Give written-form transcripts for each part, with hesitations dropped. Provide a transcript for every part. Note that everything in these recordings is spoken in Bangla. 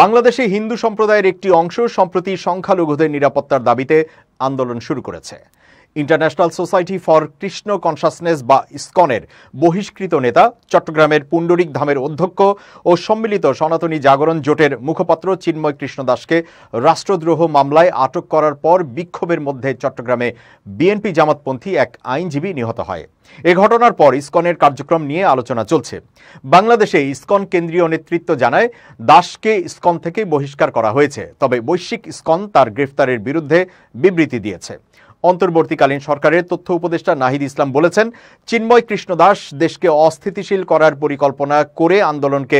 বাংলাদেশে হিন্দু সম্প্রদায়ের একটি অংশ সম্প্রতি সংখ্যালঘুদের নিরাপত্তার দাবিতে আন্দোলন শুরু করেছে। International society for Krishna consciousness বা ইসকনের বহিষ্কৃত নেতা, চট্টগ্রামের পুণ্ডরিক ধামের অধ্যক্ষ ও সম্মিলিত সনাতনী জাগরণ জোটের মুখপাত্র চিন্ময় কৃষ্ণ দাসকে রাষ্ট্রদ্রোহ মামলায় আটক করার পর বিক্ষোভের মধ্যে চট্টগ্রামে বিএনপি জামাতপন্থী এক আইনজীবী নিহত হয়। এ ঘটনার পর ইসকনের কার্যক্রম নিয়ে আলোচনা চলছে। বাংলাদেশে ইসকন কেন্দ্রীয় নেতৃত্ব জানায় দাসকে ইসকন থেকে বহিষ্কার করা হয়েছে, তবে বৈশ্বিক ইসকন তার গ্রেফতারের বিরুদ্ধে বিবৃতি দিয়েছে। অন্তর্বর্তীকালীন সরকারের তথ্য উপদেষ্টা নাহিদ ইসলাম বলেছেন, চিন্ময় কৃষ্ণ দাস দেশকে অস্থিতিশীল করার পরিকল্পনা করে আন্দোলনকে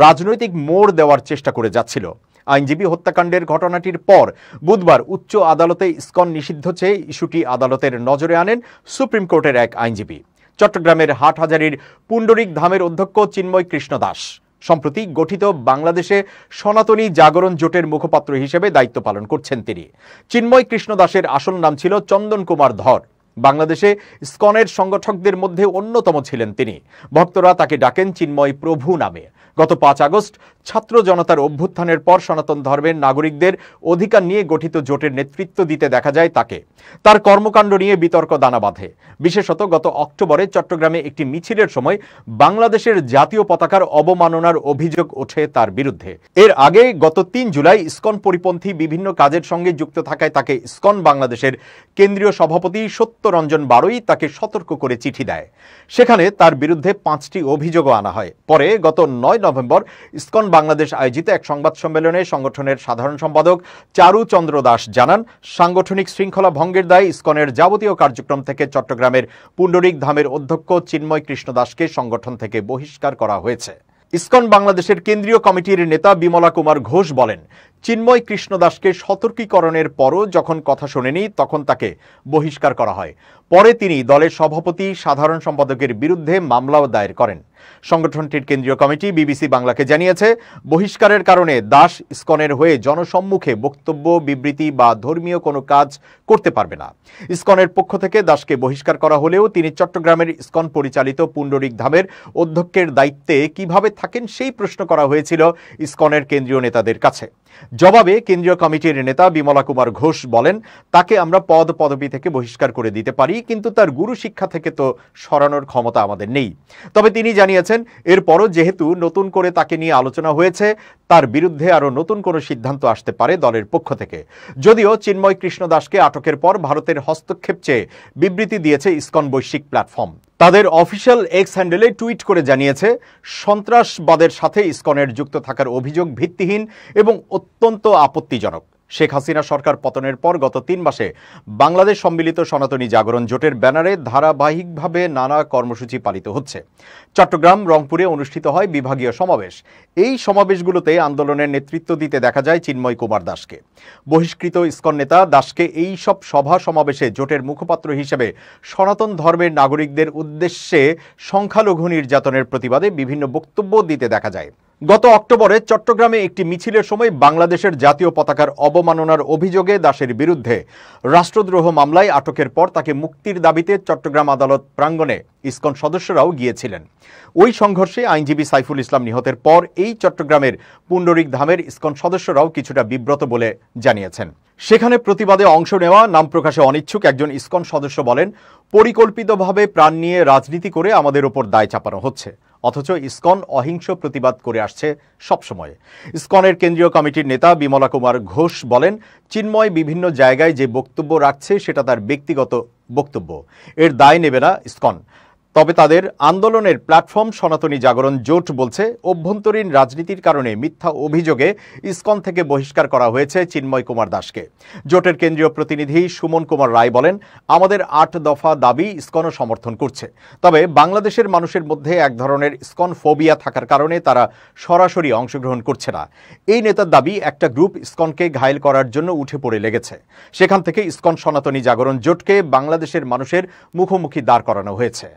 রাজনৈতিক মোড় দেওয়ার চেষ্টা করে যাচ্ছিল। আইনজীবী হত্যাকাণ্ডের ঘটনাটির পর বুধবার উচ্চ আদালতে ইসকন নিষিদ্ধ চেয়ে ইস্যুটি আদালতের নজরে আনেন সুপ্রিম কোর্টের এক আইনজীবী। চট্টগ্রামের হাটহাজারীর পুণ্ডরিক ধামের অধ্যক্ষ চিন্ময় কৃষ্ণ দাস সম্প্রতি গঠিত বাংলাদেশে সনাতনী জাগরণ জোটের মুখপাত্র হিসেবে দায়িত্ব পালন করছেন তিনি। চিন্ময় কৃষ্ণ দাসের আসল নাম ছিল চন্দন কুমার ধর। বাংলাদেশে ইসকনের সংগঠকদের মধ্যে অন্যতম ছিলেন তিনি। ভক্তরা তাকে ডাকেন চিন্ময় প্রভু নামে। গত 5 আগস্ট ছাত্র জনতার অভ্যুত্থানের পর সনাতন ধর্মের নাগরিকদের অধিকার নিয়ে গঠিত জোটের নেতৃত্ব দিতে দেখা যায় তাকে। তার কর্মকাণ্ড নিয়ে বিতর্ক দানা বাঁধে। বিশেষত গত অক্টোবরে চট্টগ্রামে একটি মিছিলের সময় বাংলাদেশের জাতীয় পতাকার অবমাননার অভিযোগ ওঠে তার বিরুদ্ধে। এর আগে গত 3 জুলাই ইসকন পরিপন্থী বিভিন্ন কাজের সঙ্গে যুক্ত থাকায় তাকে ইসকন বাংলাদেশের কেন্দ্রীয় সভাপতি সত্যরঞ্জন বারুই তাকে সতর্ক করে চিঠি দেয়। সেখানে তার বিরুদ্ধে 5টি অভিযোগও আনা হয়। পরে গত 9 নভেম্বর ইসকন বাংলাদেশ আয়োজিত এক সংবাদ সম্মেলনে সংগঠনের সাধারণ সম্পাদক চারু চন্দ্র দাস জানান, সাংগঠনিক শৃঙ্খলা ভঙ্গের দায়ে ইসকনের যাবতীয় কার্যক্রম থেকে চট্টগ্রামের পুণ্ডরিক ধামের অধ্যক্ষ চিন্ময় কৃষ্ণ দাসকে সংগঠন থেকে বহিষ্কার করা হয়েছে। ইসকন বাংলাদেশের কেন্দ্রীয় কমিটির নেতা বিমলা কুমার ঘোষ বলেন, চিন্ময় কৃষ্ণ দাসকে সতর্কীকরণের পরও যখন কথা শোনেনি তখন তাকে বহিষ্কার করা হয়। পরে তিনি দলের সভাপতি সাধারণ সম্পাদকের বিরুদ্ধে মামলাও দায়ের করেন। সংগঠনটির কেন্দ্রীয় কমিটি বিবিসি বাংলাকে জানিয়েছে, বহিষ্কারের কারণে দাস ইসকনের হয়ে জনসম্মুখে বক্তব্য, বিবৃতি বা ধর্মীয় কোনো কাজ করতে পারবে না। ইসকনের পক্ষ থেকে দাসকে বহিষ্কার করা হলেও তিনি চট্টগ্রামের ইসকন পরিচালিত পুণ্ডরিক ধামের অধ্যক্ষের দায়িত্বে কিভাবে থাকেন সেই প্রশ্ন করা হয়েছিল ইসকনের কেন্দ্রীয় নেতাদের কাছে। জবাবে কেন্দ্রীয় কমিটির নেতা বিমলা কুমার ঘোষ বলেন, তাকে আমরা পদ পদবি থেকে বহিষ্কার করে দিতে পারি, কিন্তু তার গুরু শিক্ষা থেকে তো সরানোর ক্ষমতা আমাদের নেই। তবে তিনি জানিয়েছেন, এরপরও যেহেতু নতুন করে তাকে নিয়ে আলোচনা হয়েছে, তার বিরুদ্ধে আরও নতুন কোনো সিদ্ধান্ত আসতে পারে দলের পক্ষ থেকে। যদিও চিন্ময় কৃষ্ণ দাসকে আটকের পর ভারতের হস্তক্ষেপ চেয়ে বিবৃতি দিয়েছে ইসকন বৈশ্বিক প্ল্যাটফর্ম। তাদের অফিসিয়াল এক্স হ্যান্ডেলে টুইট করে জানিয়েছে, সন্ত্রাসবাদের সাথে ইসকনের যুক্ত থাকার অভিযোগ ভিত্তিহীন এবং অত্যন্ত আপত্তিজনক। শেখ হাসিনা সরকার পতনের পর গত 3 মাসে বাংলাদেশ সম্মিলিত সনাতনী জাগরণ জোটের ব্যানারে ধারাবাহিকভাবে নানা কর্মসূচি পালিত হচ্ছে। চট্টগ্রাম, রংপুরে অনুষ্ঠিত হয় বিভাগীয় সমাবেশ। এই সমাবেশগুলোতে আন্দোলনের নেতৃত্ব দিতে দেখা যায় চিন্ময় কুমার দাসকে। বহিষ্কৃত ইসকন নেতা দাসকে এই সব সভা সমাবেশে জোটের মুখপাত্র হিসেবে সনাতন ধর্মের নাগরিকদের উদ্দেশ্যে সংখ্যালঘু নির্যাতনের প্রতিবাদে বিভিন্ন বক্তব্য দিতে দেখা যায়। গত অক্টোবরে চট্টগ্রামে একটি মিছিলের সময় বাংলাদেশের জাতীয় পতাকার অবমাননার অভিযোগে দাসের বিরুদ্ধে রাষ্ট্রদ্রোহ মামলায় আটকের পর তাকে মুক্তির দাবিতে চট্টগ্রাম আদালত প্রাঙ্গণে ইসকন সদস্যরাও গিয়েছিলেন। ওই সংঘর্ষে আইনজীবী সাইফুল ইসলাম নিহতের পর এই চট্টগ্রামের পুণ্ডরিক ধামের ইসকন সদস্যরাও কিছুটা বিব্রত বলে জানিয়েছেন। সেখানে প্রতিবাদে অংশ নেওয়া নাম প্রকাশে অনিচ্ছুক একজন ইসকন সদস্য বলেন, পরিকল্পিতভাবে প্রাণ নিয়ে রাজনীতি করে আমাদের ওপর দায় চাপানো হচ্ছে, অথচ ইসকন অহিংস প্রতিবাদ করে আসছে সবসময়। ইসকনের কেন্দ্রীয় কমিটির নেতা বিমলা কুমার ঘোষ বলেন, চিন্ময় বিভিন্ন জায়গায় যে বক্তব্য রাখছে সেটা তার ব্যক্তিগত বক্তব্য, এর দায় নেবে না ইসকন। তবে তাদের আন্দোলনের প্ল্যাটফর্ম সনাতনী জাগরণ জোট বলছে, অভ্যন্তরীণ রাজনীতির কারণে মিথ্যা অভিযোগে ইসকন থেকে বহিষ্কার করা হয়েছে চিন্ময় কুমার দাসকে। জোটের কেন্দ্রীয় প্রতিনিধি সুমন কুমার রায় বলেন, আমাদের 8 দফা দাবি ইসকনও সমর্থন করছে, তবে বাংলাদেশের মানুষের মধ্যে এক ধরনের ইসকন ফোবিয়া থাকার কারণে তারা সরাসরি অংশগ্রহণ করছে না। এই নেতার দাবি, একটা গ্রুপ ইসকনকে ঘায়েল করার জন্য উঠে পড়ে লেগেছে। সেখান থেকে ইসকন সনাতনী জাগরণ জোটকে বাংলাদেশের মানুষের মুখোমুখি দাঁড় করানো হয়েছে।